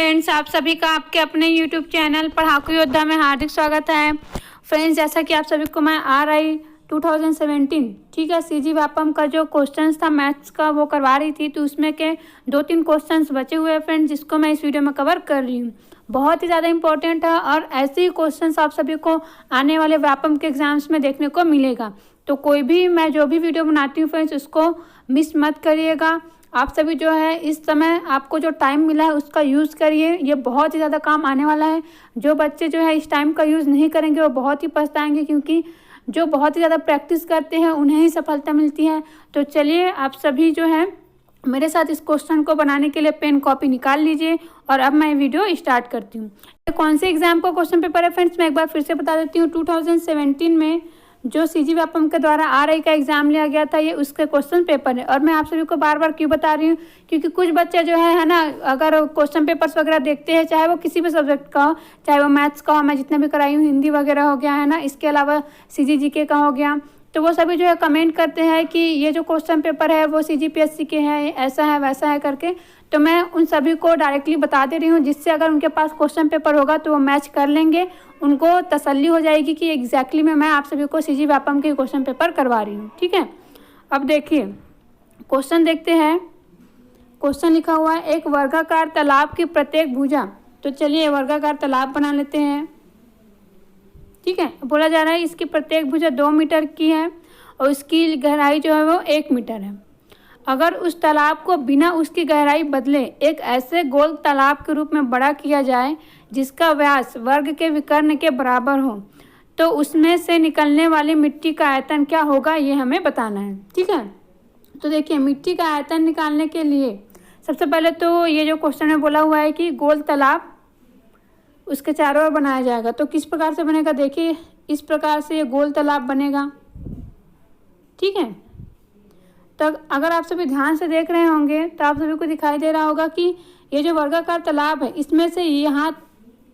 Friends, आप सभी का आपके अपने यूट्यूब चैनल पढ़ाकू योद्धा में हार्दिक स्वागत है। फ्रेंड्स, जैसा कि आप सभी को मैं RI 2017 ठीक है सीजी व्यापम का जो क्वेश्चंस था मैथ्स का वो करवा रही थी, तो उसमें के 2-3 क्वेश्चंस बचे हुए हैं फ्रेंड्स, जिसको मैं इस वीडियो में कवर कर रही हूँ। बहुत ही ज़्यादा इंपॉर्टेंट है और ऐसे ही क्वेश्चंस आप सभी को आने वाले व्यापम के एग्जाम्स में देखने को मिलेगा। तो कोई भी मैं जो भी वीडियो बनाती हूँ फ्रेंड्स, उसको मिस मत करिएगा। आप सभी जो है इस समय आपको जो टाइम मिला है उसका यूज़ करिए, ये बहुत ही ज़्यादा काम आने वाला है। जो बच्चे जो है इस टाइम का यूज़ नहीं करेंगे वो बहुत ही पछताएंगे, क्योंकि जो बहुत ही ज़्यादा प्रैक्टिस करते हैं उन्हें ही सफलता मिलती है। तो चलिए आप सभी जो है मेरे साथ इस क्वेश्चन को बनाने के लिए पेन कॉपी निकाल लीजिए और अब मैं वीडियो स्टार्ट करती हूँ। कौन से एग्जाम का क्वेश्चन पेपर है फ्रेंड्स, मैं एक बार फिर से बता देती हूँ। 2017 में जो सीजी व्यापम के द्वारा RI का एग्जाम लिया गया था, ये उसके क्वेश्चन पेपर है। और मैं आप सभी को बार बार क्यों बता रही हूँ, क्योंकि कुछ बच्चे जो है ना, अगर क्वेश्चन पेपर्स वगैरह देखते हैं, चाहे वो किसी भी सब्जेक्ट का हो, चाहे वो मैथ्स का हो, मैं जितने भी कराई हूँ, हिंदी वगैरह हो गया है ना, इसके अलावा CG GK का हो गया, तो वो सभी जो है कमेंट करते हैं कि ये जो क्वेश्चन पेपर है वो CGPSC के हैं, ऐसा है वैसा है करके। तो मैं उन सभी को डायरेक्टली बता दे रही हूँ, जिससे अगर उनके पास क्वेश्चन पेपर होगा तो वो मैच कर लेंगे, उनको तसल्ली हो जाएगी कि एग्जैक्टली में मैं आप सभी को सीजी व्यापम के क्वेश्चन पेपर करवा रही हूँ। ठीक है, अब देखिए क्वेश्चन देखते हैं। क्वेश्चन लिखा हुआ है, एक वर्गाकार तालाब की प्रत्येक भुजा। तो चलिए वर्गाकार तालाब बना लेते हैं। ठीक है, बोला जा रहा है इसकी प्रत्येक भुजा 2 मीटर की है और उसकी गहराई जो है वो 1 मीटर है। अगर उस तालाब को बिना उसकी गहराई बदले एक ऐसे गोल तालाब के रूप में बड़ा किया जाए जिसका व्यास वर्ग के विकर्ण के बराबर हो, तो उसमें से निकलने वाली मिट्टी का आयतन क्या होगा, ये हमें बताना है। ठीक है, तो देखिए मिट्टी का आयतन निकालने के लिए सबसे पहले तो ये जो क्वेश्चन में बोला हुआ है कि गोल तालाब उसके चारों ओर बनाया जाएगा। तो किस प्रकार से बनेगा, देखिए इस प्रकार से ये गोल तालाब बनेगा। ठीक है, तो अगर आप सभी ध्यान से देख रहे होंगे तो आप सभी को दिखाई दे रहा होगा कि ये जो वर्गाकार तालाब है, इसमें से यहाँ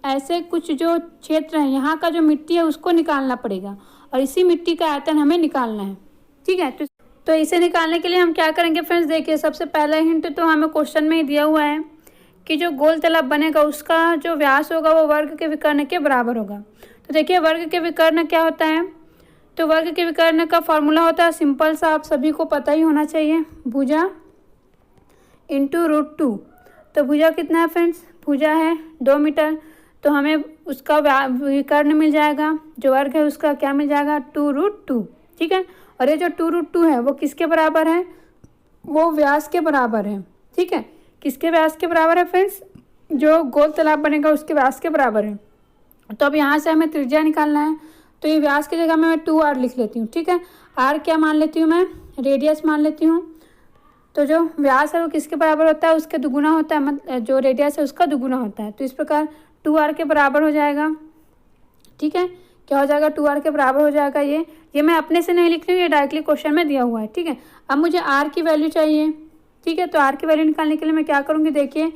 ऐसे कुछ जो क्षेत्र है, यहाँ का जो मिट्टी है उसको निकालना पड़ेगा और इसी मिट्टी का आयतन हमें निकालना है। ठीक है, तो इसे निकालने के लिए हम क्या करेंगे फ्रेंड्स, देखिए सबसे पहला हिंट तो हमें क्वेश्चन में ही दिया हुआ है कि जो गोल तालाब बनेगा उसका जो व्यास होगा वो वर्ग के विकर्ण के बराबर होगा। तो देखिए वर्ग के विकर्ण क्या होता है, तो वर्ग के विकर्ण का फॉर्मूला होता है सिंपल सा, आप सभी को पता ही होना चाहिए, भुजा इंटू √2। तो भुजा कितना है फ्रेंड्स, भुजा है 2 मीटर, तो हमें उसका विकर्ण मिल जाएगा, जो वर्ग है उसका क्या मिल जाएगा 2√2। ठीक है, और ये जो 2√2 है वो किसके बराबर है, वो व्यास के बराबर है। ठीक है, किसके व्यास के बराबर है फ्रेंड्स, जो गोल तालाब बनेगा उसके व्यास के बराबर है। तो अब यहाँ से हमें त्रिज्या निकालना है, तो ये व्यास की जगह में मैं 2r लिख लेती हूँ। ठीक है, r क्या मान लेती हूँ मैं, रेडियस मान लेती हूँ। तो जो व्यास है वो किसके बराबर होता है, उसके दुगुना होता है, मतलब जो रेडियस है उसका दुगुना होता है। तो इस प्रकार 2r के बराबर हो जाएगा। ठीक है, क्या हो जाएगा 2r के बराबर हो जाएगा। ये मैं अपने से नहीं लिख रही हूँ, ये डायरेक्टली क्वेश्चन में दिया हुआ है। ठीक है, अब मुझे r की वैल्यू चाहिए। ठीक है, तो r की वैल्यू निकालने के लिए मैं क्या करूँगी, देखिए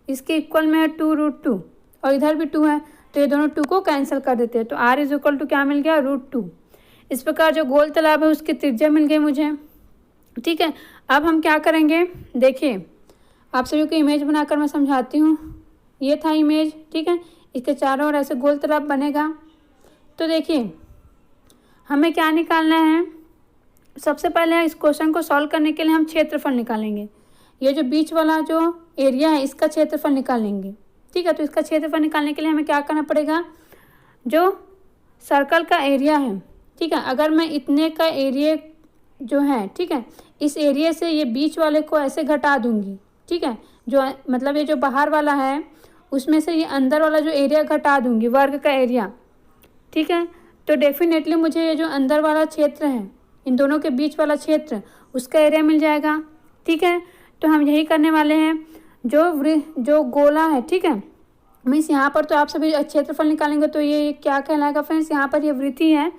इसके इक्वल में है 2√2 और इधर भी 2 है, तो ये दोनों 2 को कैंसिल कर देते हैं, तो r = क्या मिल गया √2। इस प्रकार जो गोल तालाब है उसकी त्रिज्या मिल गई मुझे। ठीक है, अब हम क्या करेंगे, देखिए आप सभी को इमेज बनाकर मैं समझाती हूँ। ये था इमेज। ठीक है, इसके चारों ओर ऐसे गोल तालाब बनेगा। तो देखिए हमें क्या निकालना है, सबसे पहले इस क्वेश्चन को सॉल्व करने के लिए हम क्षेत्रफल निकालेंगे। ये जो बीच वाला जो एरिया है इसका क्षेत्रफल निकालेंगे। ठीक है, तो इसका क्षेत्रफल निकालने के लिए हमें क्या करना पड़ेगा, जो सर्कल का एरिया है, ठीक है, अगर मैं इतने का एरिया जो है, ठीक है, इस एरिया से ये बीच वाले को ऐसे घटा दूंगी। ठीक है, जो मतलब ये जो बाहर वाला है उसमें से ये अंदर वाला जो एरिया घटा दूंगी, वर्ग का एरिया। ठीक है, तो डेफिनेटली मुझे ये जो अंदर वाला क्षेत्र है, इन दोनों के बीच वाला क्षेत्र, उसका एरिया मिल जाएगा। ठीक है, तो हम यही करने वाले हैं। जो गोला है, ठीक है, मीन्स यहाँ पर तो आप सभी क्षेत्रफल निकालेंगे, तो ये क्या कहलाएगा फ्रेंड्स, यहाँ पर ये वृत्ति है।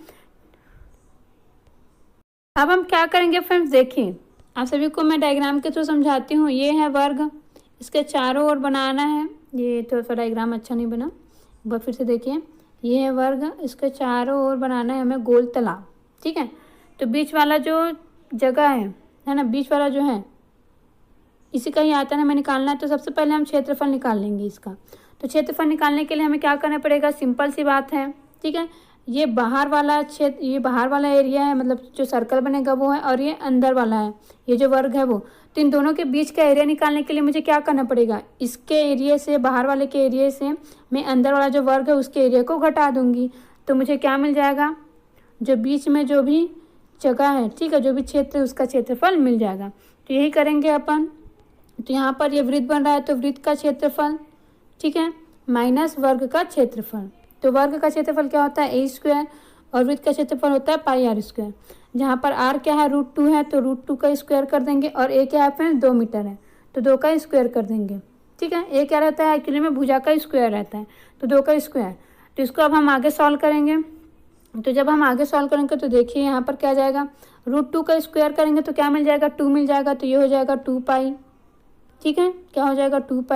अब हम क्या करेंगे फ्रेंड्स, देखिए आप सभी को मैं डायग्राम के थ्रू समझाती हूँ। ये है वर्ग, इसके चारों ओर बनाना है। ये थोड़ा सा डायग्राम अच्छा नहीं बना, एक बार फिर से देखिए। ये है वर्ग, इसके चारों ओर बनाना है हमें गोल तालाब। ठीक है, तो बीच वाला जो जगह है ना, बीच वाला जो है इसी का ही आयतन हमें निकालना है। तो सबसे पहले हम क्षेत्रफल निकाल लेंगे इसका। तो क्षेत्रफल निकालने के लिए हमें क्या करना पड़ेगा, सिंपल सी बात है, ठीक है। ये बाहर वाला क्षेत्र, ये बाहर वाला एरिया है, मतलब जो सर्कल बनेगा वो है, और ये अंदर वाला है, ये जो वर्ग है वो। तो इन दोनों के बीच का एरिया निकालने के लिए मुझे क्या करना पड़ेगा, इसके एरिया से, बाहर वाले के एरिया से मैं अंदर वाला जो वर्ग है उसके एरिया को घटा दूंगी। तो मुझे क्या मिल जाएगा, जो बीच में जो भी जगह है, ठीक है, जो भी क्षेत्र है उसका क्षेत्रफल मिल जाएगा। तो यही करेंगे अपन। तो यहाँ पर ये वृत्त बन रहा है, तो वृत्त का क्षेत्रफल, ठीक है, माइनस वर्ग का क्षेत्रफल। तो वर्ग का क्षेत्रफल क्या होता है, a² और वृत्त का क्षेत्रफल होता है πr²। जहाँ पर r क्या है, √2 है, तो √2 का स्क्वायर कर देंगे, और a क्या है फ्रेंड्स, 2 मीटर है, तो 2 का स्क्वायर कर देंगे, ठीक है। a क्या रहता है, एक्चुअली में भुजा का स्क्वायर रहता है, तो 2 का स्क्वायर। तो इसको अब हम आगे सॉल्व करेंगे। तो जब हम आगे सॉल्व करेंगे तो देखिए यहाँ पर क्या जाएगा, √2 का स्क्वायर करेंगे तो क्या मिल जाएगा, 2 मिल जाएगा, तो ये हो जाएगा 2π, ठीक है, क्या हो जाएगा 2π,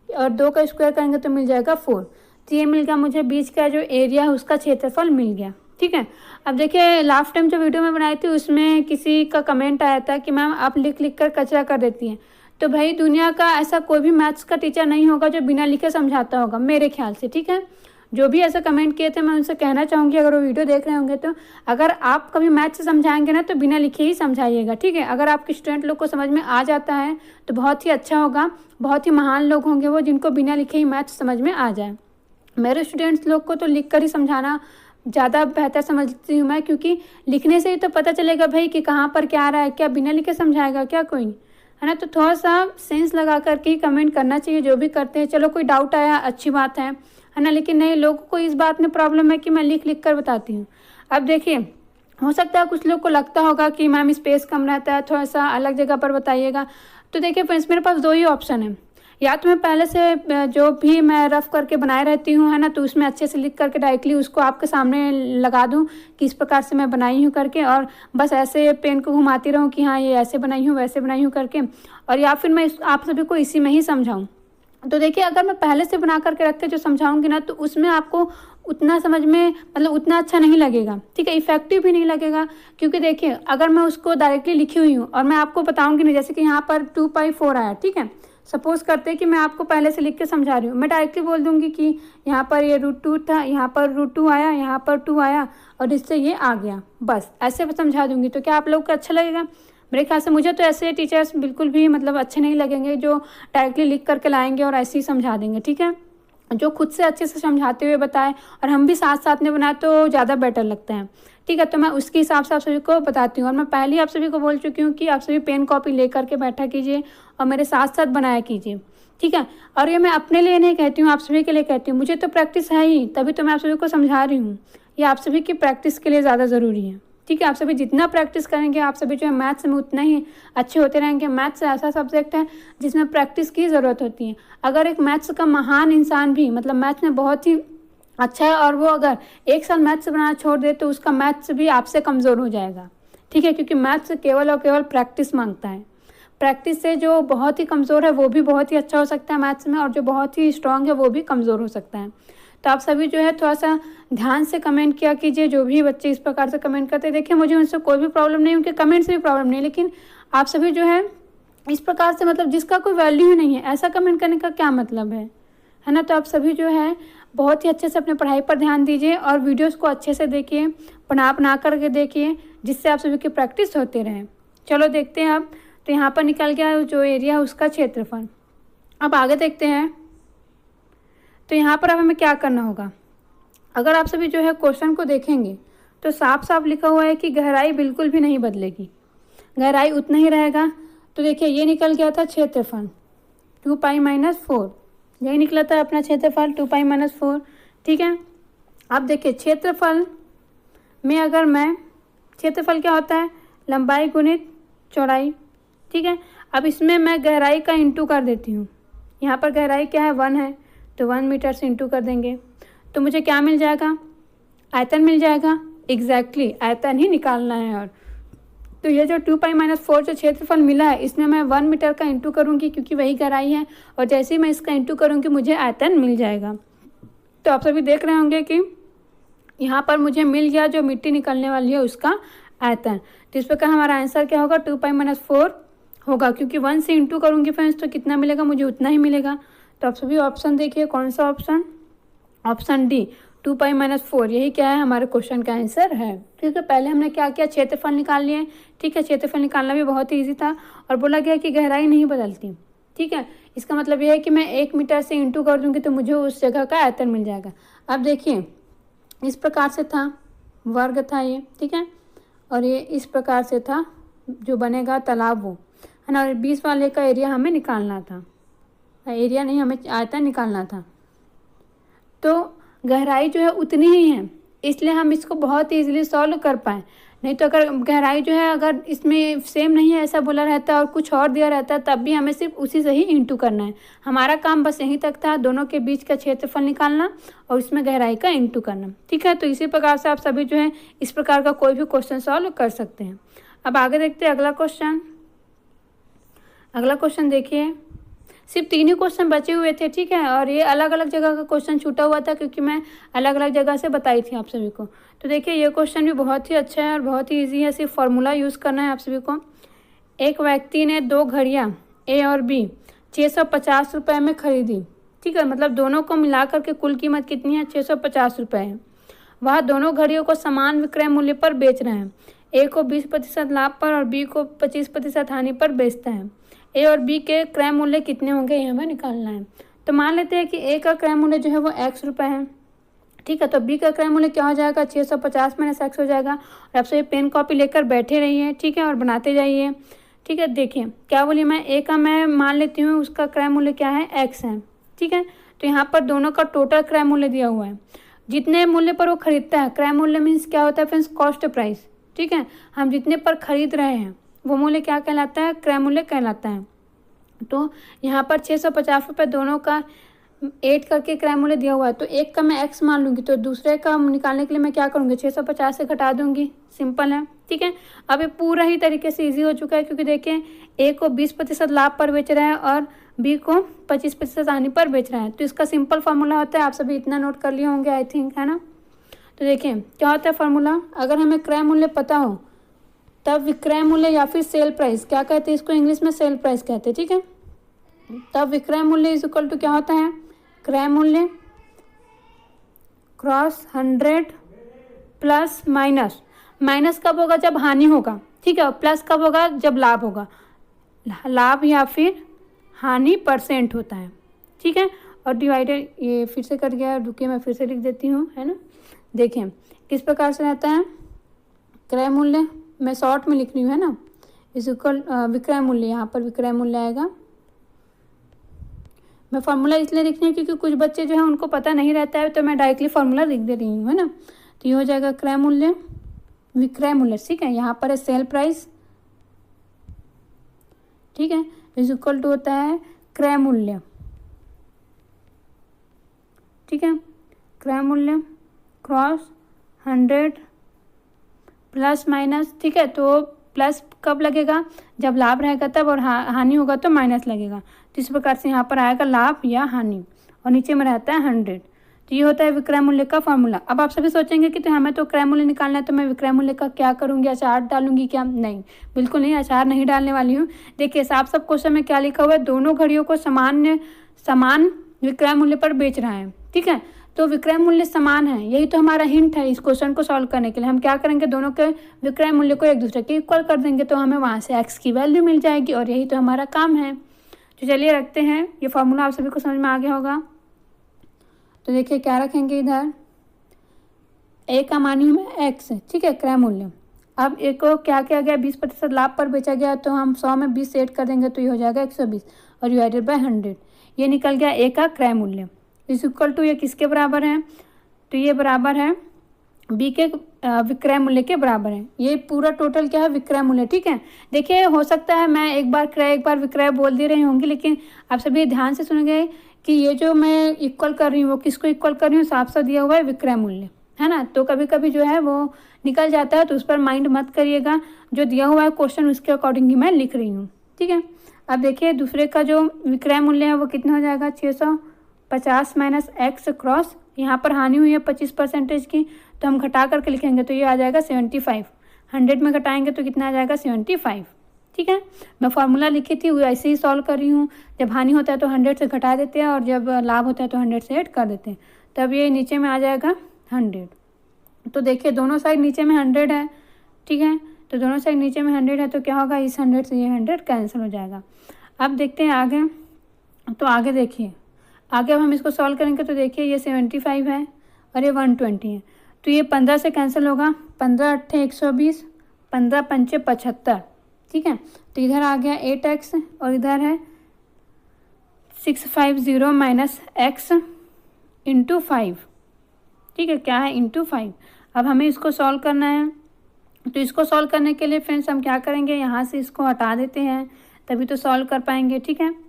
और 2 का स्क्वायर करेंगे तो मिल जाएगा 4। तो ये मिल गया मुझे बीच का जो एरिया है उसका क्षेत्रफल मिल गया, ठीक है। अब देखिए लास्ट टाइम जो वीडियो में बनाई थी उसमें किसी का कमेंट आया था कि मैम आप लिख लिख कर कचरा कर देती हैं। तो भाई दुनिया का ऐसा कोई भी मैथ्स का टीचर नहीं होगा जो बिना लिखे समझाता होगा, मेरे ख्याल से, ठीक है। जो भी ऐसा कमेंट किए थे मैं उनसे कहना चाहूँगी, अगर वो वीडियो देख रहे होंगे तो अगर आप कभी मैथ्स समझाएंगे ना तो बिना लिखे ही समझाइएगा, ठीक है। अगर आपके स्टूडेंट लोग को समझ में आ जाता है तो बहुत ही अच्छा होगा, बहुत ही महान लोग होंगे वो जिनको बिना लिखे ही मैथ्स समझ में आ जाए। मेरे स्टूडेंट्स लोग को तो लिख कर ही समझाना ज़्यादा बेहतर समझती हूँ मैं, क्योंकि लिखने से ही तो पता चलेगा भाई कि कहाँ पर क्या आ रहा है, क्या बिना लिखे समझाएगा क्या कोई, है ना। तो थोड़ा सा सेंस लगा करके ही कमेंट करना चाहिए जो भी करते हैं। चलो कोई डाउट आया अच्छी बात है ना, लेकिन नहीं, लोगों को इस बात में प्रॉब्लम है कि मैं लिख लिख कर बताती हूँ। अब देखिए हो सकता है कुछ लोग को लगता होगा कि मैम स्पेस कम रहता है, थोड़ा सा अलग जगह पर बताइएगा। तो देखिए फ्रेंड्स मेरे पास 2 ही ऑप्शन है, या तो मैं पहले से जो भी मैं रफ करके बनाए रहती हूँ, है ना, तो उसमें अच्छे से लिख करके डायरेक्टली उसको आपके सामने लगा दूँ कि इस प्रकार से मैं बनाई हूँ करके, और बस ऐसे पेन को घुमाती रहूँ कि हाँ ये ऐसे बनाई हूँ वैसे बनाई हूँ करके, और या फिर मैं आप सभी को इसी में ही समझाऊँ। तो देखिए अगर मैं पहले से बना करके रख के जो समझाऊंगी ना तो उसमें आपको उतना समझ में, मतलब उतना अच्छा नहीं लगेगा, ठीक है, इफेक्टिव भी नहीं लगेगा। क्योंकि देखिए अगर मैं उसको डायरेक्टली लिखी हुई हूँ और मैं आपको बताऊंगी नहीं, जैसे कि यहाँ पर 2π4 आया, ठीक है, सपोज करते हैं कि मैं आपको पहले से लिख के समझा रही हूँ, मैं डायरेक्टली बोल दूंगी कि यहाँ पर ये √2 था, यहाँ पर √2 आया, यहाँ पर 2 आया, और इससे ये आ गया, बस ऐसे समझा दूंगी। तो क्या आप लोग को अच्छा लगेगा? मेरे ख्याल से मुझे तो ऐसे टीचर्स बिल्कुल भी मतलब अच्छे नहीं लगेंगे जो डायरेक्टली लिख करके लाएंगे और ऐसे ही समझा देंगे, ठीक है। जो खुद से अच्छे से समझाते हुए बताए और हम भी साथ साथ में बनाए तो ज़्यादा बेटर लगता है, ठीक है। तो मैं उसके हिसाब से आप सभी को बताती हूँ, और मैं पहले ही आप सभी को बोल चुकी हूँ कि आप सभी पेन कॉपी ले करके बैठा कीजिए और मेरे साथ साथ बनाया कीजिए, ठीक है। और ये मैं अपने लिए नहीं कहती हूँ, आप सभी के लिए कहती हूँ, मुझे तो प्रैक्टिस है ही, तभी तो मैं आप सभी को समझा रही हूँ। ये आप सभी की प्रैक्टिस के लिए ज़्यादा ज़रूरी है, ठीक है। आप सभी जितना प्रैक्टिस करेंगे आप सभी जो है मैथ्स में उतना ही अच्छे होते रहेंगे। मैथ्स ऐसा सब्जेक्ट है जिसमें प्रैक्टिस की ज़रूरत होती है। अगर एक मैथ्स का महान इंसान भी मतलब मैथ्स में बहुत ही अच्छा है और वो अगर 1 साल मैथ्स बनाना छोड़ दे तो उसका मैथ्स भी आपसे कमज़ोर हो जाएगा, ठीक है, क्योंकि मैथ्स केवल और केवल प्रैक्टिस मांगता है। प्रैक्टिस से जो बहुत ही कमज़ोर है वो भी बहुत ही अच्छा हो सकता है मैथ्स में, और जो बहुत ही स्ट्रांग है वो भी कमज़ोर हो सकता है। तो आप सभी जो है थोड़ा सा ध्यान से कमेंट किया कीजिए, जो भी बच्चे इस प्रकार से कमेंट करते हैं। देखिए मुझे उनसे कोई भी प्रॉब्लम नहीं, उनके कमेंट से भी प्रॉब्लम नहीं, लेकिन आप सभी जो है इस प्रकार से मतलब जिसका कोई वैल्यू ही नहीं है ऐसा कमेंट करने का क्या मतलब है ना। तो आप सभी जो है बहुत ही अच्छे से अपने पढ़ाई पर ध्यान दीजिए और वीडियोज़ को अच्छे से देखिए, बना करके देखिए, जिससे आप सभी की प्रैक्टिस होते रहे। चलो देखते हैं अब। तो यहाँ पर निकल गया जो एरिया है उसका क्षेत्रफल। अब आगे देखते हैं। तो यहाँ पर अब हमें क्या करना होगा, अगर आप सभी जो है क्वेश्चन को देखेंगे तो साफ साफ लिखा हुआ है कि गहराई बिल्कुल भी नहीं बदलेगी, गहराई उतना ही रहेगा। तो देखिए ये निकल गया था क्षेत्रफल 2π-4, यही निकला था अपना क्षेत्रफल 2π-4, ठीक है। अब देखिए क्षेत्रफल में अगर मैं, क्षेत्रफल क्या होता है, लंबाई गुणित चौड़ाई, ठीक है। अब इसमें मैं गहराई का इंटू कर देती हूँ, यहाँ पर गहराई क्या है 1 है, तो 1 मीटर से इंटू कर देंगे तो मुझे क्या मिल जाएगा, आयतन मिल जाएगा। एग्जैक्टली आयतन ही निकालना है। और तो ये जो 2π-4 जो क्षेत्रफल मिला है इसमें मैं 1 मीटर का इंटू करूँगी क्योंकि वही गहराई है, और जैसे ही मैं इसका इंटू करूँगी मुझे आयतन मिल जाएगा। तो आप सभी देख रहे होंगे कि यहाँ पर मुझे मिल गया जो मिट्टी निकलने वाली है उसका आयतन। तो इस प्रकार हमारा आंसर क्या होगा 2π-4, होगा, क्योंकि 1 से इंटू करूँगी फ्रेंड्स तो कितना मिलेगा, मुझे उतना ही मिलेगा। तो आप सभी ऑप्शन देखिए, कौन सा ऑप्शन, ऑप्शन डी 2π-4, यही क्या है हमारे क्वेश्चन का आंसर है। ठीक है, पहले हमने क्या किया, क्षेत्रफल निकाल लिए। ठीक है, क्षेत्रफल निकालना भी बहुत ही ईजी था, और बोला गया कि गहराई नहीं बदलती। ठीक है, इसका मतलब यह है कि मैं 1 मीटर से इंटू कर दूंगी तो मुझे उस जगह का आयतन मिल जाएगा। अब देखिए, इस प्रकार से था, वर्ग था ये, ठीक है, और ये इस प्रकार से था जो बनेगा तालाब वो, है ना। और 20 वाले का एरिया हमें निकालना था, एरिया नहीं, हमें आयतन निकालना था। तो गहराई जो है उतनी ही है, इसलिए हम इसको बहुत ईजिली सॉल्व कर पाए। नहीं तो अगर गहराई जो है अगर इसमें सेम नहीं है ऐसा बोला रहता और कुछ और दिया रहता, तब भी हमें सिर्फ उसी से ही इंटू करना है। हमारा काम बस यहीं तक था, दोनों के बीच का क्षेत्रफल निकालना और इसमें गहराई का इंटू करना। ठीक है, तो इसी प्रकार से आप सभी जो है इस प्रकार का कोई भी क्वेश्चन सॉल्व कर सकते हैं। अब आगे देखते हैं अगला क्वेश्चन। अगला क्वेश्चन देखिए, सिर्फ 3 ही क्वेश्चन बचे हुए थे। ठीक है, और ये अलग अलग जगह का क्वेश्चन छूटा हुआ था क्योंकि मैं अलग अलग जगह से बताई थी आप सभी को। तो देखिए, ये क्वेश्चन भी बहुत ही अच्छा है और बहुत ही ईजी है, सिर्फ फार्मूला यूज़ करना है आप सभी को। एक व्यक्ति ने 2 घड़ियाँ ए और बी 650 रुपये में खरीदी। ठीक है, मतलब दोनों को मिला करके कुल कीमत कितनी है, 650 रुपये है। वह दोनों घड़ियों को समान विक्रय मूल्य पर बेच रहे हैं। ए को 20% लाभ पर और बी को 25% हानि पर बेचता है। ए और बी के क्रय मूल्य कितने होंगे, ये हमें निकालना है। तो मान लेते हैं कि ए का क्रय मूल्य जो है वो x रुपये है। ठीक है, तो बी का क्रय मूल्य क्या हो जाएगा, 650 माइनस x हो जाएगा। और आप सभी पेन कॉपी लेकर बैठे रहिए, ठीक है, और बनाते जाइए। ठीक है, देखिए क्या बोली मैं, ए का मैं मान लेती हूँ उसका क्रय मूल्य क्या है, x है। ठीक है, तो यहाँ पर दोनों का टोटल क्रय मूल्य दिया हुआ है, जितने मूल्य पर वो खरीदता है। क्रय मूल्य मीन्स क्या होता है फ्रेंड्स, कॉस्ट प्राइस। ठीक है, हम जितने पर खरीद रहे हैं वो मूल्य क्या कहलाता है, क्रय मूल्य कहलाता है। तो यहाँ पर 650 रुपये दोनों का 8 करके क्रय मूल्य दिया हुआ है, तो एक का मैं x मान लूँगी, तो दूसरे का निकालने के लिए मैं क्या करूँगी, 650 से घटा दूँगी, सिंपल है। ठीक है, अब ये पूरा ही तरीके से इजी हो चुका है, क्योंकि देखिए ए को 20% लाभ पर बेच रहा है और बी को 25% हानि पर बेच रहा है। तो इसका सिंपल फार्मूला होता है, आप सभी इतना नोट कर लिए होंगे आई थिंक, है ना। तो देखिए क्या होता है फार्मूला, अगर हमें क्रय मूल्य पता हो तब विक्रय मूल्य या फिर सेल प्राइस, क्या कहते हैं इसको इंग्लिश में, सेल प्राइस कहते हैं। ठीक है, तब विक्रय मूल्य इज इक्वल टू क्या होता है, क्रय मूल्य क्रॉस 100 प्लस माइनस। माइनस कब होगा, जब हानि होगा। ठीक है, और प्लस कब होगा, जब लाभ होगा। लाभ या फिर हानि % होता है। ठीक है, और डिवाइडेड, ये फिर से कट गया, रुकिए मैं फिर से लिख देती हूँ, है ना। देखिए किस प्रकार से रहता है, क्रय मूल्य मैं शॉर्ट में लिख रही हूँ, है ना, इज इक्वल विक्रय मूल्य, यहाँ पर विक्रय मूल्य आएगा। मैं फार्मूला इसलिए लिख रही हूँ क्योंकि कुछ बच्चे जो है उनको पता नहीं रहता है, तो मैं डायरेक्टली फार्मूला लिख दे रही हूँ, है ना। तो ये हो जाएगा क्रय मूल्य विक्रय मूल्य, ठीक है, यहाँ पर है सेल प्राइस, ठीक है, इज इक्वल टू होता है क्रय मूल्य। ठीक है, क्रय मूल्य क्रॉस 100 प्लस माइनस। ठीक है, तो प्लस कब लगेगा, जब लाभ रहेगा तब, और हानि होगा तो माइनस लगेगा। तो इस प्रकार से यहाँ पर आएगा लाभ या हानि, और नीचे में रहता है 100। तो ये होता है विक्रय मूल्य का फॉर्मूला। अब आप सभी सोचेंगे कि तो हमें तो क्रय मूल्य निकालना है, तो मैं विक्रय मूल्य का क्या करूँगी, अचार डालूंगी क्या? नहीं, बिल्कुल नहीं, अचार नहीं डालने वाली हूँ। देखिए साफ साफ क्वेश्चन में क्या लिखा हुआ है, दोनों घड़ियों को समान विक्रय मूल्य पर बेच रहा है। ठीक है, तो विक्रय मूल्य समान है, यही तो हमारा हिंट है इस क्वेश्चन को सॉल्व करने के लिए। हम क्या करेंगे, दोनों के विक्रय मूल्य को एक दूसरे के इक्वल कर देंगे, तो हमें वहाँ से एक्स की वैल्यू मिल जाएगी, और यही तो हमारा काम है। तो चलिए रखते हैं, ये फॉर्मूला आप सभी को समझ में आ गया होगा। तो देखिए क्या रखेंगे, इधर ए का मानी हूँ मैं एक्स, ठीक है, क्रय मूल्य। अब ए को क्या किया गया, 20% लाभ पर बेचा गया, तो हम 100 में 20 ऐड कर देंगे, तो ये हो जाएगा 120, और डिवाइडेड बाय 100, ये निकल गया ए का क्रय मूल्य। इस इक्वल टू ये किसके बराबर है, तो ये बराबर है बी के विक्रय मूल्य के बराबर है। ये पूरा टोटल क्या है, विक्रय मूल्य। ठीक है, देखिए हो सकता है मैं एक बार क्रय एक बार विक्रय बोल दे रही होंगी, लेकिन आप सभी ध्यान से सुनेंगे कि ये जो मैं इक्वल कर रही हूँ वो किसको इक्वल कर रही हूँ, साफ साफ दिया हुआ है विक्रय मूल्य, है ना। तो कभी कभी जो है वो निकल जाता है, तो उस पर माइंड मत करिएगा, जो दिया हुआ है क्वेश्चन उसके अकॉर्डिंग ही मैं लिख रही हूँ। ठीक है, अब देखिए दूसरे का जो विक्रय मूल्य है वो कितना हो जाएगा, 650 माइनस एक्स क्रॉस, यहाँ पर हानि हुई है 25% की, तो हम घटा करके लिखेंगे, तो ये आ जाएगा 75। 100 में घटाएंगे तो कितना आ जाएगा, 75। ठीक है। मैं फार्मूला लिखी थी वो ऐसे ही सॉल्व कर रही हूँ। जब हानि होता है तो 100 से घटा देते हैं और जब लाभ होता है तो 100 से ऐड कर देते हैं, तब ये नीचे में आ जाएगा 100। तो देखिए दोनों साइड नीचे में 100 है, ठीक है। तो दोनों साइड नीचे में 100 है तो क्या होगा, इस 100 से ये 100 कैंसिल हो जाएगा। अब देखते हैं आगे। तो आगे देखिए, आगे अब हम इसको सॉल्व करेंगे तो देखिए ये 75 है और ये 120 है, तो ये 15 से कैंसिल होगा। 15 अट्ठे 120, 15 पंचे 75, ठीक है। तो इधर आ गया 8x और इधर है 650 माइनस x इंटू 5, ठीक है। क्या है, इंटू 5। अब हमें इसको सॉल्व करना है, तो इसको सॉल्व करने के लिए फ्रेंड्स हम क्या करेंगे, यहाँ से इसको हटा देते हैं, तभी तो सॉल्व कर पाएंगे, ठीक है।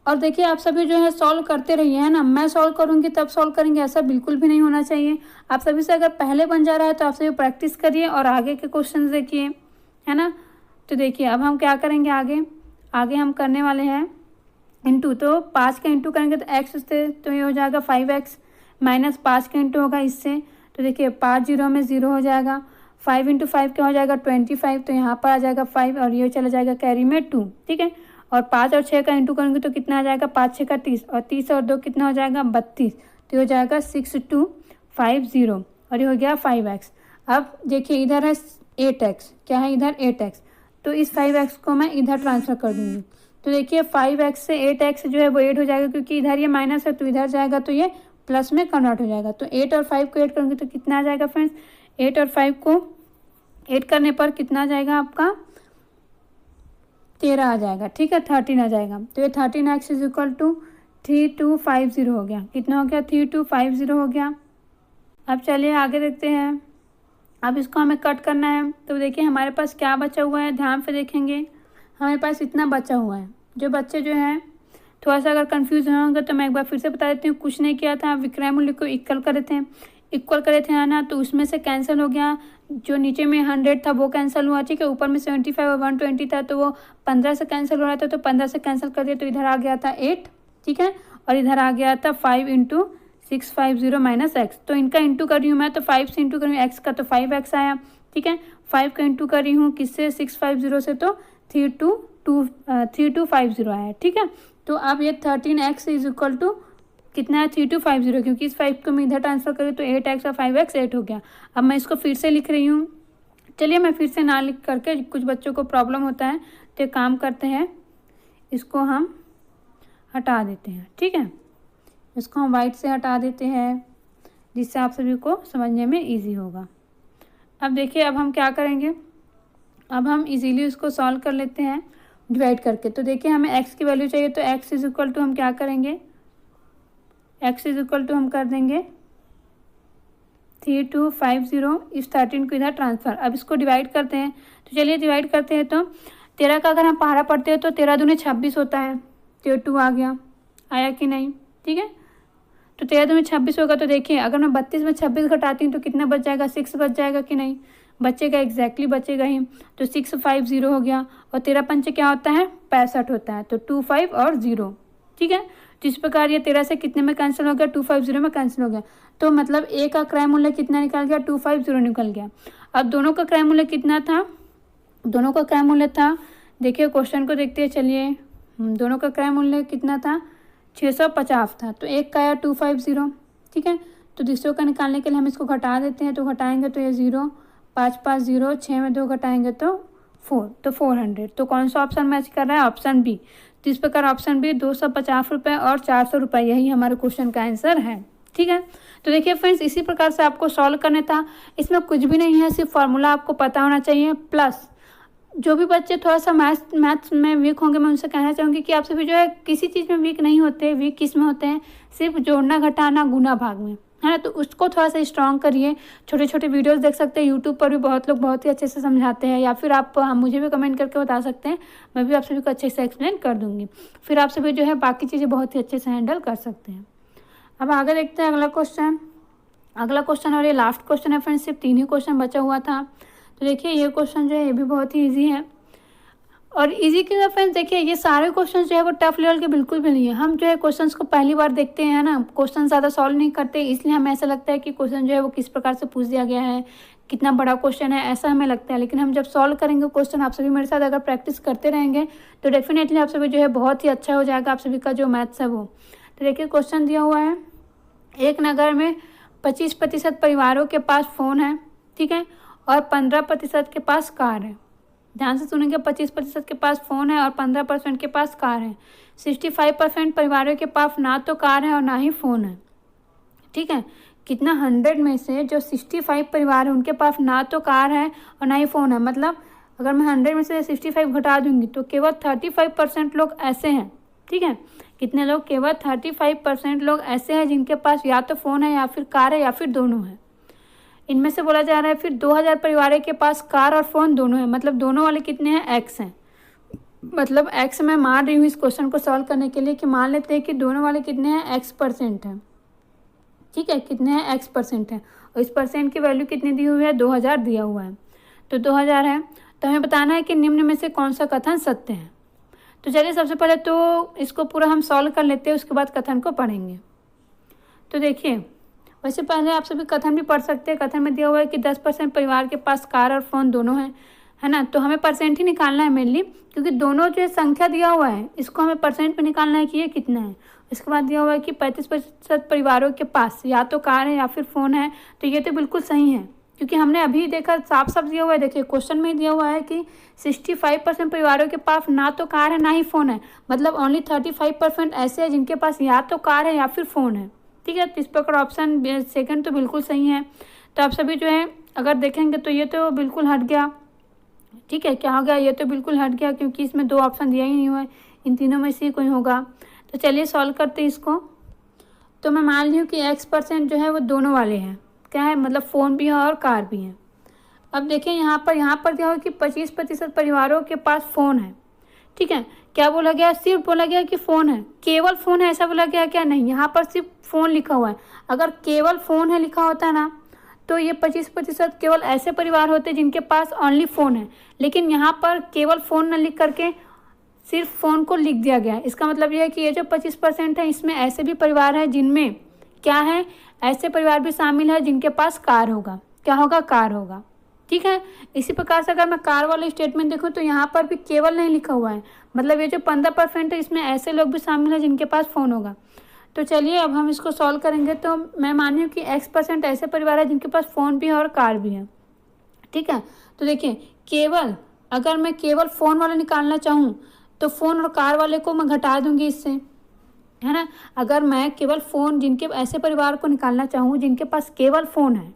और देखिए आप सभी जो है सॉल्व करते रहिए, है ना। मैं सॉल्व करूँगी तब सॉल्व करेंगे, ऐसा बिल्कुल भी नहीं होना चाहिए। आप सभी से अगर पहले बन जा रहा है तो आप सभी प्रैक्टिस करिए और आगे के क्वेश्चन देखिए, है ना। तो देखिए अब हम क्या करेंगे, आगे हम करने वाले हैं इंटू। तो 5 का इंटू करेंगे तो x से तो ये हो जाएगा 5x माइनस 5 का इंटू होगा इससे, तो देखिए 5 जीरो में 0 हो जाएगा। 5 इंटू 5 क्या हो जाएगा 25, तो यहाँ पर आ जाएगा 5 और ये चला जाएगा कैरी में 2, ठीक है। और 5 और 6 का इंटू करेंगे तो कितना आ जाएगा, 5 6 का 30 और 30 और 2 कितना हो जाएगा 32, तो ये हो जाएगा 6250 और ये हो गया 5x। अब देखिए इधर है 8x, क्या है इधर 8x, तो इस 5x को मैं इधर ट्रांसफ़र कर दूँगी। तो देखिए 5x से 8x जो है वो 8 हो जाएगा, क्योंकि इधर ये माइनस है तो इधर जाएगा तो ये प्लस में कन्वर्ट हो जाएगा। तो 8 और 5 को ऐड करेंगे तो कितना आ जाएगा फ्रेंड्स, 8 और 5 को ऐड करने पर कितना आ जाएगा आपका 13 आ जाएगा, ठीक है, 13 आ जाएगा। तो ये 13x इज इक्वल टू 3250 हो गया। कितना हो गया, 3250 हो गया। अब चलिए आगे देखते हैं। अब इसको हमें कट करना है, तो देखिए हमारे पास क्या बचा हुआ है, ध्यान से देखेंगे। हमारे पास इतना बचा हुआ है। जो बच्चे जो है थोड़ा सा अगर कंफ्यूज होंगे तो मैं एक बार फिर से बता देती हूँ। कुछ नहीं किया था, विक्रय मूल्य को इक्वल करे थे, है ना। तो उसमें से कैंसिल हो गया, जो नीचे में 100 था वो कैंसिल हुआ, ठीक है। ऊपर में 75 और 120 था तो वो 15 से कैंसिल हो रहा था, तो 15 से कैंसिल कर दिया, तो इधर आ गया था 8, ठीक है। और इधर आ गया था 5 इंटू 650 माइनस एक्स। तो इनका इंटू कर रही हूँ मैं, तो 5 से इंटू कर रही हूँ एक्स का, तो 5x आया, ठीक है। 5 का इंटू कर रही हूँ किससे, 650 से, तो 3250 आया, ठीक है। तो अब ये 13x इज इक्वल टू कितना है 3250, क्योंकि इस 5 को मैं इधर ट्रांसफर करूँ तो 8x और 5x 8 हो गया। अब मैं इसको फिर से लिख रही हूँ। चलिए मैं फिर से ना लिख करके, कुछ बच्चों को प्रॉब्लम होता है तो एक काम करते हैं, इसको हम हटा देते हैं, ठीक है। इसको हम वाइट से हटा देते हैं, जिससे आप सभी को समझने में ईजी होगा। अब देखिए अब हम क्या करेंगे, अब हम इजीली इसको सॉल्व कर लेते हैं डिवाइड करके। तो देखिए हमें x की वैल्यू चाहिए, तो x इज इक्वल टू हम क्या करेंगे, x इज इक्वल टू हम कर देंगे 3250, इस 13 को इधर ट्रांसफ़र। अब इसको डिवाइड करते हैं, तो चलिए डिवाइड करते हैं। तो 13 का अगर हम पहाड़ा पढ़ते हैं तो 13 दूनी 26 होता है, तो 2 आ गया, आया कि नहीं, ठीक है। तो 13 दूनी 26 होगा, तो देखिए अगर मैं 32 में 26 घटाती हूँ तो कितना बच जाएगा, 6 बच जाएगा कि नहीं, बचेगा, एग्जैक्टली बचेगा ही। तो 650 हो गया, और 13 पंचे क्या होता है 65 होता है, तो 25 और 0, ठीक है। तो इस प्रकार ये 13 से कितने में कैंसिल हो गया, 250 में कैंसिल हो गया। तो मतलब ए का क्रय मूल्य कितना निकल गया, 250 निकल गया। अब दोनों का क्रय मूल्य कितना था, दोनों का क्रय मूल्य था, देखिए क्वेश्चन को देखते हैं। चलिए दोनों का क्रय मूल्य कितना था, 650 था, तो एक का आया 250, ठीक है। तो दूसरों का निकालने के लिए हम इसको घटा देते हैं, तो घटाएंगे तो ये 0, 5 5 0, 6 में 2 घटाएंगे तो 4, तो 400। तो कौन सा ऑप्शन मैच कर रहा है, ऑप्शन बी। तो इस प्रकार ऑप्शन बी 250 रुपये और 400 रुपये, यही हमारे क्वेश्चन का आंसर है, ठीक है। तो देखिए फ्रेंड्स इसी प्रकार से आपको सॉल्व करना था। इसमें कुछ भी नहीं है, सिर्फ फार्मूला आपको पता होना चाहिए। प्लस जो भी बच्चे थोड़ा सा मैथ्स में वीक होंगे, मैं उनसे कहना चाहूँगी कि आप सभी जो है किसी चीज़ में वीक नहीं होते। वीक किस में होते हैं, सिर्फ जोड़ना घटाना गुना भाग में, है ना। तो उसको थोड़ा सा स्ट्रॉन्ग करिए। छोटे छोटे वीडियोस देख सकते हैं, यूट्यूब पर भी बहुत लोग बहुत ही अच्छे से समझाते हैं, या फिर आप मुझे भी कमेंट करके बता सकते हैं, मैं भी आप सभी को अच्छे से एक्सप्लेन कर दूँगी। फिर आप सभी जो है बाकी चीज़ें बहुत ही अच्छे से हैंडल कर सकते हैं। अब आगे देखते हैं अगला क्वेश्चन और ये लास्ट क्वेश्चन है फ्रेंड्स, सिर्फ 3 ही क्वेश्चन बचा हुआ था। तो देखिए ये क्वेश्चन जो है ये भी बहुत ही ईजी है। और इजी क्यों फ्रेंड्स, देखिए ये सारे क्वेश्चन जो है वो टफ लेवल के बिल्कुल भी नहीं है। हम जो है क्वेश्चंस को पहली बार देखते हैं ना, क्वेश्चन ज़्यादा सॉल्व नहीं करते, इसलिए हमें ऐसा लगता है कि क्वेश्चन जो है वो किस प्रकार से पूछ दिया गया है, कितना बड़ा क्वेश्चन है ऐसा हमें लगता है, लेकिन हम जब सॉल्व करेंगे क्वेश्चन, आप सभी मेरे साथ अगर प्रैक्टिस करते रहेंगे तो डेफिनेटली आप सभी जो है बहुत ही अच्छा हो जाएगा आप सभी का जो मैथ्स है वो। तो देखिए क्वेश्चन दिया हुआ है, एक नगर में 25% परिवारों के पास फ़ोन है, ठीक है, और 15% के पास कार है। ध्यान से सुनेंगे, 25% के पास फ़ोन है और 15% के पास कार है। 65% परिवारों के पास ना तो कार है और ना ही फ़ोन है, ठीक है। कितना 100 में से जो 65 परिवार है उनके पास ना तो कार है और ना ही फ़ोन है, मतलब अगर मैं 100 में से 65 घटा दूंगी तो केवल 35% लोग ऐसे हैं, ठीक है। कितने लोग? केवल 35% लोग ऐसे हैं जिनके पास या तो फ़ोन है या फिर कार है या फिर दोनों है। इनमें से बोला जा रहा है फिर 2000 परिवारों के पास कार और फ़ोन दोनों है, मतलब दोनों वाले कितने हैं? एक्स हैं। मतलब एक्स मैं मान रही हूँ इस क्वेश्चन को सॉल्व करने के लिए कि मान लेते हैं कि दोनों वाले कितने हैं? X% हैं, ठीक है। कितने हैं? X% हैं, और इस परसेंट की वैल्यू कितनी दी हुई है? 2000 दिया हुआ है। तो 2000 है, तो हमें बताना है कि निम्न में से कौन सा कथन सत्य है। तो चलिए सबसे पहले तो इसको पूरा हम सॉल्व कर लेते हैं, उसके बाद कथन को पढ़ेंगे। तो देखिए, वैसे पहले आप सभी कथन भी पढ़ सकते हैं। कथन में दिया हुआ है कि 10% परिवार के पास कार और फ़ोन दोनों हैं, है ना। तो हमें परसेंट ही निकालना है मेनली, क्योंकि दोनों जो संख्या दिया हुआ है इसको हमें परसेंट पे निकालना है कि ये कितना है। इसके बाद दिया हुआ है कि 35% परिवारों के पास या तो कार है या फिर फ़ोन है, तो ये तो बिल्कुल सही है, क्योंकि हमने अभी देखा साफ साफ दिया हुआ है। देखिए क्वेश्चन में दिया हुआ है कि 65% परिवारों के पास ना तो कार है ना ही फ़ोन है, मतलब ओनली 35% ऐसे हैं जिनके पास या तो कार है या फिर फ़ोन है, ठीक है। तो इस प्रकार ऑप्शन सेकंड तो बिल्कुल सही है। तो आप सभी जो है अगर देखेंगे तो ये तो बिल्कुल हट गया, ठीक है। क्या हो गया? ये तो बिल्कुल हट गया, क्योंकि इसमें दो ऑप्शन दिया ही नहीं हुआ है, इन तीनों में से कोई होगा। तो चलिए सॉल्व करते हैं इसको। तो मैं मान ली हूँ कि X% जो है वो दोनों वाले हैं, क्या है, मतलब फ़ोन भी है और कार भी है। अब देखिए यहाँ पर दिया हुआ कि 25% परिवारों के पास फ़ोन है, ठीक है। क्या बोला गया? सिर्फ बोला गया कि फ़ोन है, केवल फ़ोन है ऐसा बोला गया क्या? नहीं, यहाँ पर सिर्फ फ़ोन लिखा हुआ है। अगर केवल फ़ोन है लिखा होता ना तो ये 25% केवल ऐसे परिवार होते जिनके पास ओनली फ़ोन है, लेकिन यहाँ पर केवल फ़ोन न लिख करके सिर्फ फ़ोन को लिख दिया गया है। इसका मतलब यह है कि ये जो 25% है इसमें ऐसे भी परिवार हैं जिनमें क्या है, ऐसे परिवार भी शामिल है जिनके पास कार होगा। क्या होगा? कार होगा, ठीक है। इसी प्रकार से अगर मैं कार वाले स्टेटमेंट देखूँ तो यहाँ पर भी केवल नहीं लिखा हुआ है, मतलब ये जो 15% है इसमें ऐसे लोग भी शामिल हैं जिनके पास फ़ोन होगा। तो चलिए अब हम इसको सॉल्व करेंगे। तो मैं मानी हूँ कि X% ऐसे परिवार है जिनके पास फ़ोन भी है और कार भी है, ठीक है। तो देखिए केवल, अगर मैं केवल फ़ोन वाला निकालना चाहूँ तो फ़ोन और कार वाले को मैं घटा दूंगी इससे, है ना। अगर मैं केवल फ़ोन, जिनके ऐसे परिवार को निकालना चाहूँ जिनके पास केवल फ़ोन है,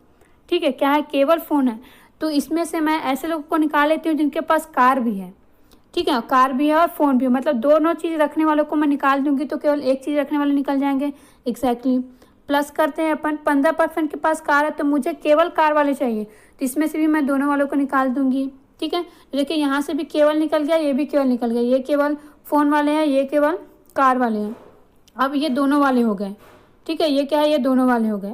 ठीक है, क्या है, केवल फ़ोन है, तो इसमें से मैं ऐसे लोगों को निकाल लेती हूँ जिनके पास कार भी है, ठीक है, कार भी है और फ़ोन भी है, मतलब दोनों चीज़ रखने वालों को मैं निकाल दूंगी तो केवल एक चीज़ रखने वाले निकल जाएंगे। एग्जैक्टली प्लस करते हैं अपन, 15% के पास कार है तो मुझे केवल कार वाले चाहिए, तो इसमें से भी मैं दोनों वालों को निकाल दूंगी, ठीक है। तो देखिए यहाँ से भी केवल निकल गया, ये भी केवल निकल गया, ये केवल फ़ोन वाले हैं, ये केवल कार वाले हैं। अब ये दोनों वाले हो गए, ठीक है, ये क्या है, ये दोनों वाले हो गए।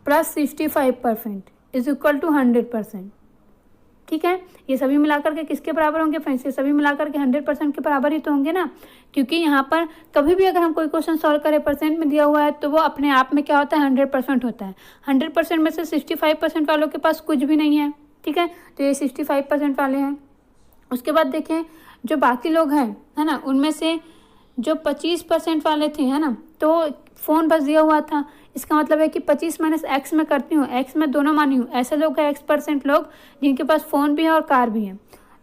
प्लस 65% इज इक्वल टू 100%, ठीक है। ये सभी मिलाकर के किसके बराबर होंगे फ्रेंड्स? ये सभी मिलाकर के 100% के बराबर ही तो होंगे ना, क्योंकि यहाँ पर कभी भी अगर हम कोई क्वेश्चन सॉल्व करें परसेंट में दिया हुआ है तो वो अपने आप में क्या होता है, 100% होता है। 100% में से 65% वालों के पास कुछ भी नहीं है, ठीक है, तो ये 65% वाले हैं। उसके बाद देखें जो बाकी लोग हैं, है ना, उनमें से जो 25% वाले थे, है ना, तो फ़ोन बस दिया हुआ था। इसका मतलब है कि 25 माइनस एक्स में करती हूँ, एक्स में दोनों मानी हूँ, ऐसे लोग हैं X% लोग जिनके पास फ़ोन भी है और कार भी है।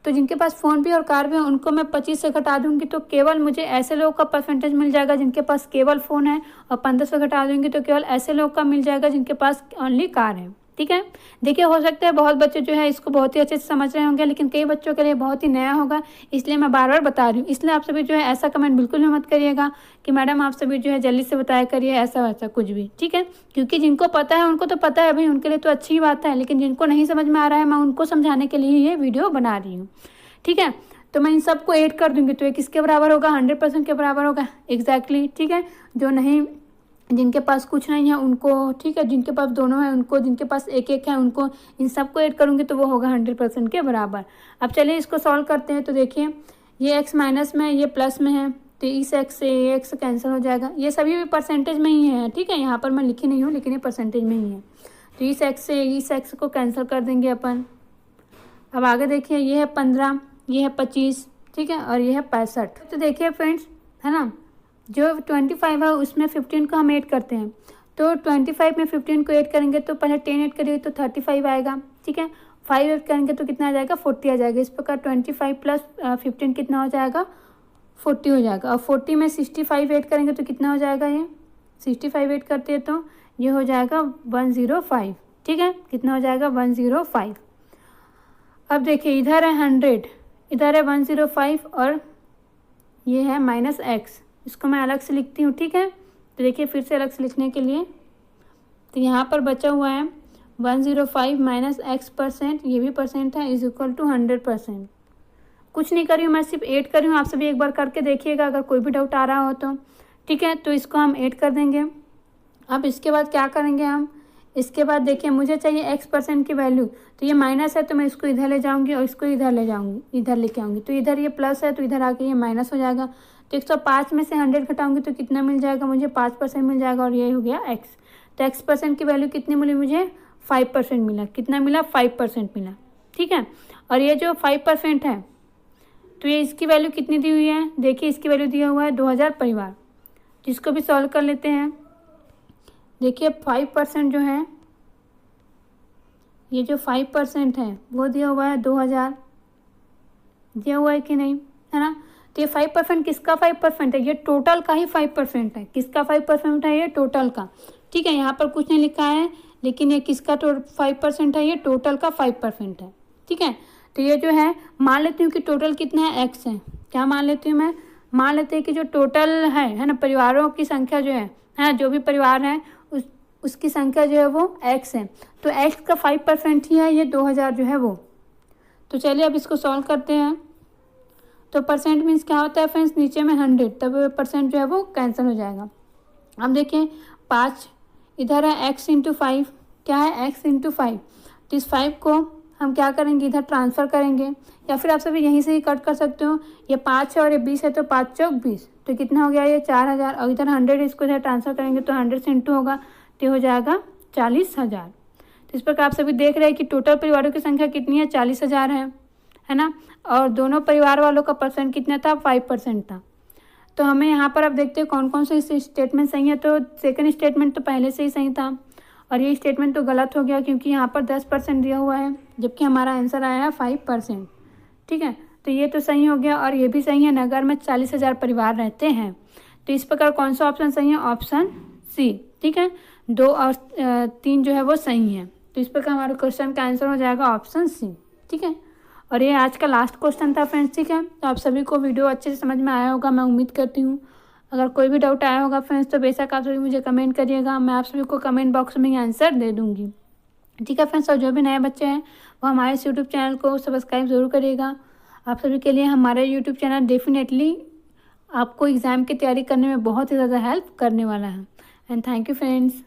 तो जिनके पास फ़ोन भी और कार भी है उनको मैं 25 से घटा दूंगी तो केवल मुझे ऐसे लोगों का परसेंटेज मिल जाएगा जिनके पास केवल फ़ोन है, और 15 से घटा दूंगी तो केवल ऐसे लोग का मिल जाएगा जिनके पास ओनली कार है, ठीक है। देखिए हो सकता है बहुत बच्चे जो है इसको बहुत ही अच्छे से समझ रहे होंगे, लेकिन कई बच्चों के लिए बहुत ही नया होगा, इसलिए मैं बार बार बता रही हूँ। इसलिए आप सभी जो है ऐसा कमेंट बिल्कुल भी मत करिएगा कि मैडम आप सभी जो है जल्दी से बताया करिए ऐसा वैसा कुछ भी, ठीक है, क्योंकि जिनको पता है उनको तो पता है भाई, उनके लिए तो अच्छी ही बात है, लेकिन जिनको नहीं समझ में आ रहा है मैं उनको समझाने के लिए ये वीडियो बना रही हूँ, ठीक है। तो मैं इन सबको ऐड कर दूंगी तो ये किसके बराबर होगा, 100% के बराबर होगा, एग्जैक्टली, ठीक है। जो नहीं, जिनके पास कुछ नहीं है उनको, ठीक है, जिनके पास दोनों है उनको, जिनके पास एक एक है उनको, इन सबको ऐड करूंगी तो वो होगा 100% के बराबर। अब चलिए इसको सॉल्व करते हैं। तो देखिए ये x माइनस में, ये प्लस में है, तो इस x से ये x कैंसिल हो जाएगा। ये सभी भी परसेंटेज में ही है, ठीक है, यहाँ पर मैं लिखी नहीं हूँ लेकिन ये परसेंटेज में ही है। तो इस x से इस x को कैंसिल कर देंगे अपन। अब आगे देखिए, ये है 15, ये है 25, ठीक है, और ये है 65। तो देखिए फ्रेंड्स, है ना, जो 25 है उसमें 15 को हम ऐड करते हैं, तो 25 में 15 को ऐड करेंगे तो पहले 10 ऐड करेंगे तो 35 आएगा, ठीक है। 5 ऐड करेंगे तो कितना आ जाएगा, 40 आ जाएगा। इस प्रकार 25 प्लस 15 कितना हो जाएगा, 40 हो जाएगा। और 40 में 65 ऐड करेंगे तो कितना हो जाएगा, ये 65 ऐड करते हैं तो ये हो जाएगा 105, ठीक है। कितना हो जाएगा, 105। अब देखिए, इधर है 100, इधर है 105 और ये है -x। इसको मैं अलग से लिखती हूँ, ठीक है। तो देखिए फिर से अलग से लिखने के लिए, तो यहाँ पर बचा हुआ है 105 माइनस x%, ये भी परसेंट है, इज इक्वल टू 100%। कुछ नहीं कर रही हूँ, मैं सिर्फ ऐड कर रही हूँ। आप सभी एक बार करके देखिएगा, अगर कोई भी डाउट आ रहा हो तो, ठीक है। तो इसको हम ऐड कर देंगे। अब इसके बाद क्या करेंगे हम, इसके बाद देखिए मुझे चाहिए x% की वैल्यू, तो ये माइनस है तो मैं इसको इधर ले जाऊंगी और इसको इधर ले जाऊंगी, इधर लेके आऊँगी। तो इधर ये प्लस है तो इधर आके ये माइनस हो जाएगा। तो 105 में से 100 घटाऊंगी तो कितना मिल जाएगा, मुझे 5% मिल जाएगा, और ये हो गया x। तो x% की वैल्यू कितनी मिली मुझे, 5% मिला। कितना मिला, 5% मिला, ठीक है। और ये जो 5% है तो ये इसकी वैल्यू कितनी दी हुई है, देखिए इसकी वैल्यू दिया हुआ है 2000 परिवार। जिसको भी सॉल्व कर लेते हैं, देखिए 5% जो है, ये जो 5% है वो दिया हुआ है 2000, दिया हुआ है कि नहीं, है ना। तो ये 5% किसका 5% है, ये टोटल का ही 5% है। किसका 5% है, ये टोटल का, ठीक है। यहाँ पर कुछ नहीं लिखा है, लेकिन ये किसका 5% है, ये टोटल का 5% है, ठीक है। तो ये जो है, मान लेती हूँ कि टोटल कितना है, x है। क्या मान लेती हूँ मैं, मान लेते हैं कि जो टोटल है ना, परिवारों की संख्या जो है ना, जो भी परिवार है उसकी संख्या जो है वो x है। तो x का 5% ही है ये 2000 जो है वो। तो चलिए अब इसको सॉल्व करते हैं। तो परसेंट मीन्स क्या होता है फ्रेंड्स, नीचे में 100, तब परसेंट जो है वो कैंसिल हो जाएगा। अब देखिए 5 इधर है, x इंटू 5, क्या है, x इंटू 5। तो इस 5 को हम क्या करेंगे, इधर ट्रांसफ़र करेंगे, या फिर आप सभी यहीं से ही कट कर सकते हो। ये 5 है और ये 20 है, तो 5 चौक 20, तो कितना हो गया, ये 4000। और इधर 100, इसको इधर ट्रांसफ़र करेंगे तो 100 से इंटू होगा, तो हो जाएगा 40000। तो इस प्रकार आप सभी देख रहे हैं कि टोटल परिवारों की संख्या कितनी है, 40000 है ना। और दोनों परिवार वालों का परसेंट कितना था, 5% था। तो हमें यहाँ पर अब देखते हैं कौन कौन से स्टेटमेंट सही है। तो सेकंड स्टेटमेंट तो पहले से ही सही था, और ये स्टेटमेंट तो गलत हो गया क्योंकि यहाँ पर 10% दिया हुआ है, जबकि हमारा आंसर आया है 5%, ठीक है। तो ये तो सही हो गया, और ये भी सही है, नगर में 40000 परिवार रहते हैं। तो इस प्रकार कौन सा ऑप्शन सही है, ऑप्शन सी, ठीक है। 2 और 3 जो है वो सही है। तो इस प्रकार हमारे क्वेश्चन का आंसर हो जाएगा ऑप्शन सी, ठीक है। और ये आज का लास्ट क्वेश्चन था फ्रेंड्स, ठीक है। तो आप सभी को वीडियो अच्छे से समझ में आया होगा, मैं उम्मीद करती हूँ। अगर कोई भी डाउट आया होगा फ्रेंड्स, तो बेशक आप सभी मुझे कमेंट करिएगा, मैं आप सभी को कमेंट बॉक्स में आंसर दे दूँगी, ठीक है फ्रेंड्स। और जो भी नए बच्चे हैं वो हमारे इस यूट्यूब चैनल को सब्सक्राइब ज़रूर करिएगा। आप सभी के लिए हमारा यूट्यूब चैनल डेफिनेटली आपको एग्ज़ाम की तैयारी करने में बहुत ही ज़्यादा हेल्प करने वाला है। And thank you friends.